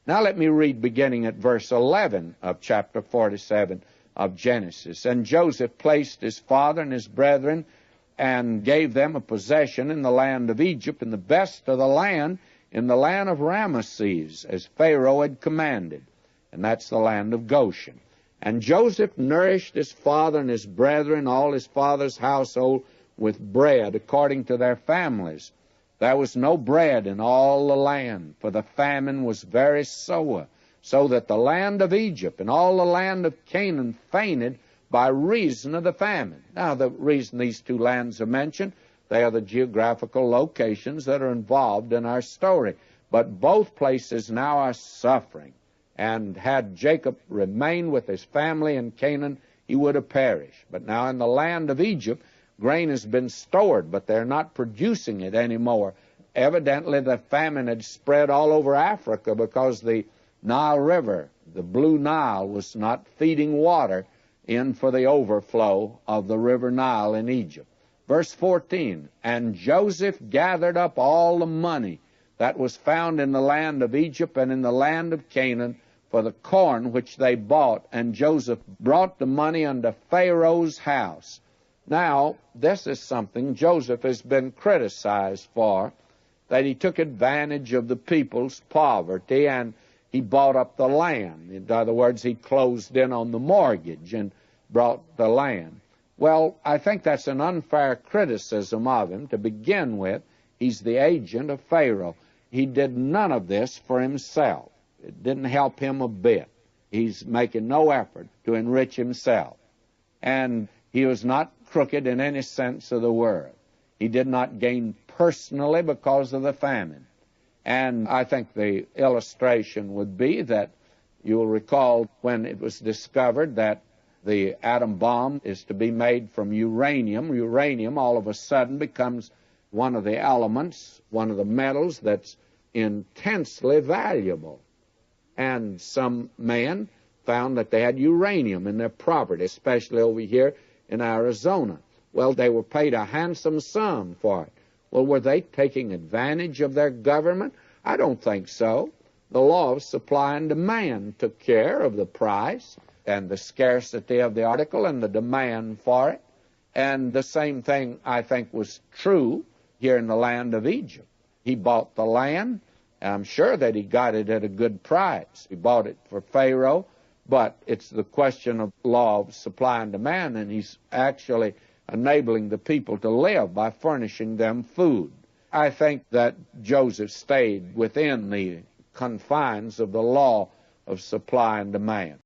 Now let me read beginning at verse 11 of chapter 47 of Genesis. And Joseph placed his father and his brethren and gave them a possession in the land of Egypt, and the best of the land in the land of Ramesses, as Pharaoh had commanded. And that's the land of Goshen. And Joseph nourished his father and his brethren, all his father's household, with bread according to their families. There was no bread in all the land, for the famine was very sore, so that the land of Egypt and all the land of Canaan fainted by reason of the famine. Now, the reason these two lands are mentioned, they are the geographical locations that are involved in our story. But both places now are suffering. And had Jacob remained with his family in Canaan, he would have perished. But now in the land of Egypt, grain has been stored, but they're not producing it anymore. Evidently, the famine had spread all over Africa because the Nile River, the Blue Nile, was not feeding water in for the overflow of the river Nile in Egypt. Verse 14, and Joseph gathered up all the money that was found in the land of Egypt and in the land of Canaan for the corn which they bought, and Joseph brought the money unto Pharaoh's house. Now, this is something Joseph has been criticized for, that he took advantage of the people's poverty and he bought up the land. In other words, he closed in on the mortgage and brought the land. Well, I think that's an unfair criticism of him. To begin with, he's the agent of Pharaoh. He did none of this for himself. It didn't help him a bit. He's making no effort to enrich himself. And he was not crooked in any sense of the word. He did not gain personally because of the famine. And I think the illustration would be that you'll recall when it was discovered that the atom bomb is to be made from uranium. Uranium all of a sudden becomes one of the elements, one of the metals that's intensely valuable. And some men found that they had uranium in their property, especially over here in Arizona. Well, they were paid a handsome sum for it. Well, were they taking advantage of their government? I don't think so. The law of supply and demand took care of the price and the scarcity of the article and the demand for it. And the same thing, I think, was true here in the land of Egypt. He bought the land. I'm sure that he got it at a good price. He bought it for Pharaoh, but it's the question of law of supply and demand, and he's actually enabling the people to live by furnishing them food. I think that Joseph stayed within the confines of the law of supply and demand.